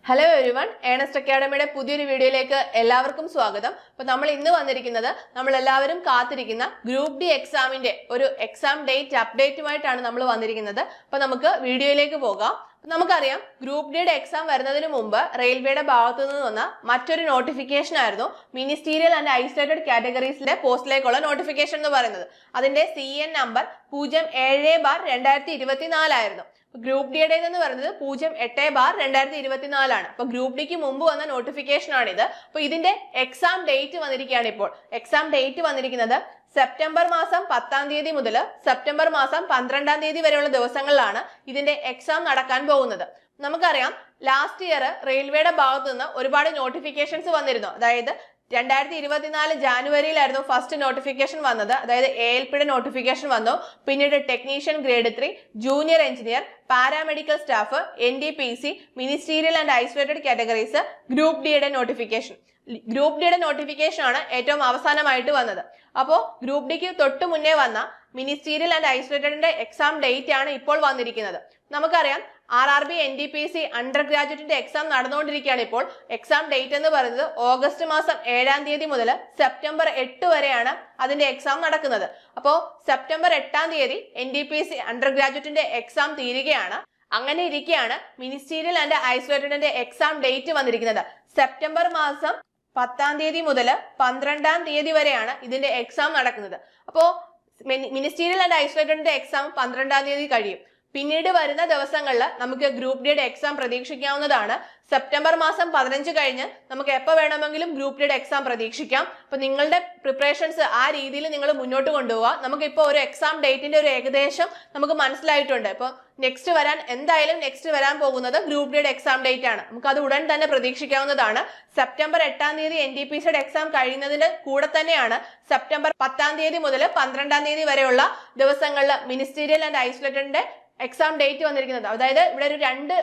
Hello everyone, Ernest അക്കാഡമിയുടെ പുതിയൊരു വീഡിയോയിലേക്ക് എല്ലാവർക്കും സ്വാഗതം. അപ്പോൾ നമ്മൾ ഇന്ന് വന്നിരിക്കുന്നത് നമ്മളെല്ലാവരും കാത്തിരിക്കുന്ന ഗ്രൂപ്പ് ഡി എക്സാമിന്റെ ഒരു എക്സാം ഡേറ്റ് അപ്ഡേറ്റുമായിട്ടാണ് നമ്മൾ വന്നിരിക്കുന്നത്. അപ്പോൾ നമുക്ക് വീഡിയോയിലേക്ക് പോകാം. നമുക്കറിയാം, ഗ്രൂപ്പ് ഡിയുടെ എക്സാം വരുന്നതിന് മുമ്പ് റെയിൽവേയുടെ ഭാഗത്തു നിന്ന് വന്ന മറ്റൊരു നോട്ടിഫിക്കേഷൻ ആയിരുന്നു മിനിസ്റ്റീരിയൽ ആൻഡ് ഐസൊലേറ്റഡ് കാറ്റഗറീസിലെ പോസ്റ്റിലേക്കുള്ള നോട്ടിഫിക്കേഷൻ എന്ന് പറയുന്നത്. അതിന്റെ CN നമ്പർ 07/2024 ആയിരുന്നു. ഗ്രൂപ്പ് ഡിയുടെ എന്ന് പറയുന്നത് 08/2024 ആണ്. അപ്പൊ ഗ്രൂപ്പ് ഡിക്ക് മുമ്പ് വന്ന നോട്ടിഫിക്കേഷൻ ആണിത്. അപ്പൊ ഇതിന്റെ എക്സാം ഡേറ്റ് വന്നിരിക്കുകയാണ്. ഇപ്പോൾ എക്സാം ഡേറ്റ് വന്നിരിക്കുന്നത് സെപ്റ്റംബർ മാസം 10-ാം തീയതി മുതൽ സെപ്റ്റംബർ മാസം 12-ാം തീയതി വരെയുള്ള ദിവസങ്ങളിലാണ് ഇതിന്റെ എക്സാം നടക്കാൻ പോകുന്നത്. നമുക്കറിയാം, ലാസ്റ്റ് ഇയർ റെയിൽവേയുടെ ഭാഗത്തു നിന്ന് ഒരുപാട് നോട്ടിഫിക്കേഷൻസ് വന്നിരുന്നു. അതായത് 2024 ജാനുവരിയിലായിരുന്നു ഫസ്റ്റ് നോട്ടിഫിക്കേഷൻ വന്നത്. അതായത് ALPയുടെ നോട്ടിഫിക്കേഷൻ വന്നു. പിന്നീട് technician grade 3, junior engineer, paramedical staff, NDPC, ministerial and isolated categories, group ഡിയുടെ നോട്ടിഫിക്കേഷൻ. ഗ്രൂപ്പ് ഡിയുടെ നോട്ടിഫിക്കേഷൻ ആണ് ഏറ്റവും അവസാനമായിട്ട് വന്നത്. അപ്പോൾ ഗ്രൂപ്പ് ഡിക്ക് തൊട്ട് മുന്നേ വന്ന മിനിസ്റ്റീരിയൽ ആൻഡ് ഐസൊലേറ്റഡിന്റെ എക്സാം ഡേറ്റ് ആണ് ഇപ്പോൾ വന്നിരിക്കുന്നത്. നമുക്കറിയാം, RRB NDPC അണ്ടർ ഗ്രാജുവേറ്റിന്റെ എക്സാം നടന്നുകൊണ്ടിരിക്കുകയാണ്. ഇപ്പോൾ എക്സാം ഡേറ്റ് എന്ന് പറയുന്നത് ഓഗസ്റ്റ് മാസം 7-ാം തീയതി മുതൽ സെപ്റ്റംബർ 8 വരെയാണ് അതിന്റെ എക്സാം നടക്കുന്നത്. അപ്പോൾ സെപ്റ്റംബർ 8-ാം തീയതി NDPC അണ്ടർ ഗ്രാജുവേറ്റിന്റെ എക്സാം തീരുകയാണ്. അങ്ങനെ ഇരിക്കെയാണ് മിനിസ്റ്റീരിയൽ ആൻഡ് ഐസൊലേറ്റഡിന്റെ എക്സാം ഡേറ്റ് വന്നിരിക്കുന്നത്. സെപ്റ്റംബർ മാസം 10-ാം തീയതി മുതൽ 12-ാം തീയതി വരെയാണ് ഇതിന്റെ എക്സാം നടക്കുന്നത്. അപ്പോൾ മിനിസ്റ്റീരിയൽ ആൻഡ് ഐസൊലേറ്റഡിന്റെ എക്സാം 12-ാം തീയതി കഴിയും. പിന്നീട് വരുന്ന ദിവസങ്ങളിൽ നമുക്ക് ഗ്രൂപ്പ് ഡിയുടെ എക്സാം പ്രതീക്ഷിക്കാവുന്നതാണ്. സെപ്റ്റംബർ മാസം 15 കഴിഞ്ഞ് നമുക്ക് എപ്പോൾ വേണമെങ്കിലും ഗ്രൂപ്പ് ഡിയുടെ എക്സാം പ്രതീക്ഷിക്കാം. അപ്പൊ നിങ്ങളുടെ പ്രിപ്പറേഷൻസ് ആ രീതിയിൽ നിങ്ങൾ മുന്നോട്ട് കൊണ്ടുപോവുക. നമുക്കിപ്പോൾ ഒരു എക്സാം ഡേറ്റിന്റെ ഒരു ഏകദേശം നമുക്ക് മനസ്സിലായിട്ടുണ്ട്. ഇപ്പോൾ നെക്സ്റ്റ് വരാൻ പോകുന്നത് ഗ്രൂപ്പ് ഡിയുടെ എക്സാം ഡേറ്റ് ആണ്. നമുക്ക് അത് ഉടൻ തന്നെ പ്രതീക്ഷിക്കാവുന്നതാണ്. സെപ്റ്റംബർ 8-ാം തീയതി NDPCയുടെ എക്സാം കഴിയുന്നതിന്റെ കൂടെ തന്നെയാണ് സെപ്റ്റംബർ 10-ാം തീയതി മുതൽ 12-ാം തീയതി വരെയുള്ള ദിവസങ്ങളിൽ മിനിസ്റ്റീരിയൽ ആൻഡ് ഐസൊലേറ്റഡിന്റെ എക്സാം ഡേറ്റ് വന്നിരിക്കുന്നത്. അതായത് ഇവിടെ ഒരു 2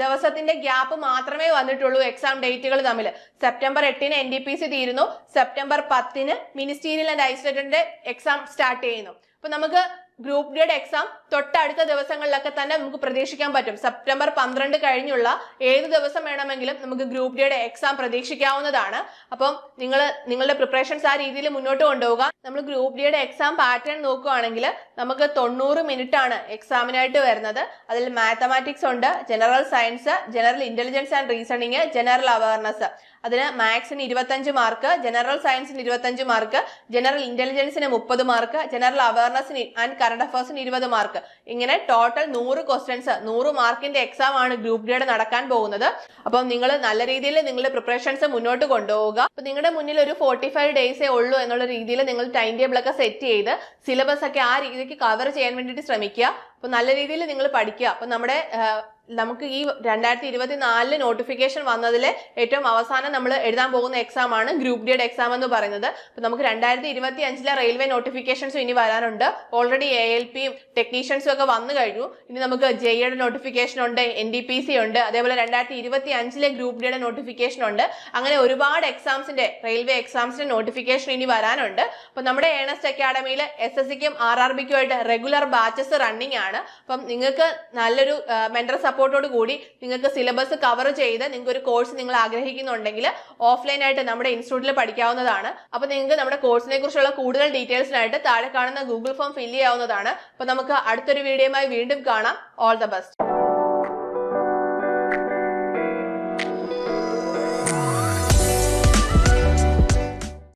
ദിവസത്തിന്റെ ഗ്യാപ്പ് മാത്രമേ വന്നിട്ടുള്ളൂ എക്സാം ഡേറ്റുകൾ തമ്മിൽ. സെപ്റ്റംബർ 8-ന് NDPC തീരുന്നു, സെപ്റ്റംബർ 10-ന് മിനിസ്റ്റീരിയൽ ആൻഡ് ഐസൊലേറ്റഡിന്റെ എക്സാം സ്റ്റാർട്ട് ചെയ്യുന്നു. അപ്പൊ നമുക്ക് ഗ്രൂപ്പ് ഡിയുടെ എക്സാം തൊട്ടടുത്ത ദിവസങ്ങളിലൊക്കെ തന്നെ നമുക്ക് പ്രതീക്ഷിക്കാൻ പറ്റും. സെപ്റ്റംബർ 12 കഴിഞ്ഞുള്ള ഏത് ദിവസം വേണമെങ്കിലും നമുക്ക് ഗ്രൂപ്പ് ഡിയുടെ എക്സാം പ്രതീക്ഷിക്കാവുന്നതാണ്. അപ്പം നിങ്ങളുടെ പ്രിപ്പറേഷൻസ് ആ രീതിയിൽ മുന്നോട്ട് കൊണ്ടുപോകുക. നമ്മൾ ഗ്രൂപ്പ് ഡിയുടെ എക്സാം പാറ്റേൺ നോക്കുകയാണെങ്കിൽ നമുക്ക് 90 മിനിറ്റ് ആണ് എക്സാമിനായിട്ട് വരുന്നത്. അതിൽ മാത്തമാറ്റിക്സ് ഉണ്ട്, general science, general intelligence and reasoning, general awareness. അതിന് മാത്സിന് 25 മാർക്ക്, ജനറൽ സയൻസിന് 25 മാർക്ക്, ജനറൽ ഇന്റലിജൻസിന് 30 മാർക്ക്, ജനറൽ അവയർനെസ്സിന് ആൻഡ് കറണ്ട് അഫയേഴ്സിന് 20 മാർക്ക്. ഇങ്ങനെ ടോട്ടൽ 100 ക്വസ്റ്റ്യൻസ്, 100 മാർക്കിന്റെ എക്സാം ആണ് ഗ്രൂപ്പ് ഡിയുടെ നടക്കാൻ പോകുന്നത്. അപ്പം നിങ്ങൾ നല്ല രീതിയിൽ നിങ്ങളുടെ പ്രിപ്പറേഷൻസ് മുന്നോട്ട് കൊണ്ടുപോവുക. അപ്പൊ നിങ്ങളുടെ മുന്നിൽ ഒരു 45 ഡേയ്സേ ഉള്ളൂ എന്നുള്ള രീതിയിൽ നിങ്ങൾ ടൈം ടേബിൾ ഒക്കെ സെറ്റ് ചെയ്ത് സിലബസ് ഒക്കെ ആ രീതിക്ക് കവർ ചെയ്യാൻ വേണ്ടിയിട്ട് ശ്രമിക്കുക. അപ്പൊ നല്ല രീതിയിൽ നിങ്ങൾ പഠിക്കുക. അപ്പൊ നമുക്ക് ഈ 2024 നോട്ടിഫിക്കേഷൻ വന്നതിൽ ഏറ്റവും അവസാനം നമ്മൾ എഴുതാൻ പോകുന്ന എക്സാം ആണ് ഗ്രൂപ്പ് ഡിയുടെ എക്സാം എന്ന് പറയുന്നത്. അപ്പൊ നമുക്ക് 2025 റെയിൽവേ നോട്ടിഫിക്കേഷൻസും ഇനി വരാനുണ്ട്. ഓൾറെഡി ALPയും ടെക്നീഷ്യൻസും ഒക്കെ വന്നു കഴിഞ്ഞു. ഇനി നമുക്ക് JEയുടെ നോട്ടിഫിക്കേഷൻ ഉണ്ട്, NDPC ഉണ്ട്, അതേപോലെ 2025 ഗ്രൂപ്പ് ഡിയുടെ നോട്ടിഫിക്കേഷൻ ഉണ്ട്. അങ്ങനെ ഒരുപാട് റെയിൽവേ എക്സാംസിന്റെ നോട്ടിഫിക്കേഷൻ ഇനി വരാനുണ്ട്. അപ്പൊ നമ്മുടെ ഏണസ്റ്റ് അക്കാഡമിയിൽ SSCക്കും RRBക്കും ആയിട്ട് റെഗുലർ ബാച്ചസ് റണ്ണിങ് ആണ്. അപ്പം നിങ്ങൾക്ക് നല്ലൊരു മെന്റർ സപ്പോർട്ടോട് കൂടി നിങ്ങൾക്ക് സിലബസ് കവർ ചെയ്ത് നിങ്ങൾക്ക് ഒരു കോഴ്സ് നിങ്ങൾ ആഗ്രഹിക്കുന്നുണ്ടെങ്കിൽ ഓഫ്ലൈൻ ആയിട്ട് നമ്മുടെ ഇൻസ്റ്റിറ്റ്യൂട്ടിൽ പഠിക്കാവുന്നതാണ്. അപ്പൊ നിങ്ങൾക്ക് നമ്മുടെ കോഴ്സിനെ കുറിച്ചുള്ള കൂടുതൽ ഡീറ്റെയിൽസിനായിട്ട് താഴെ കാണുന്ന ഗൂഗിൾ ഫോം ഫില്ല് ചെയ്യാവുന്നതാണ്. അപ്പൊ നമുക്ക് അടുത്തൊരു വീഡിയോയുമായി വീണ്ടും കാണാം. All the best.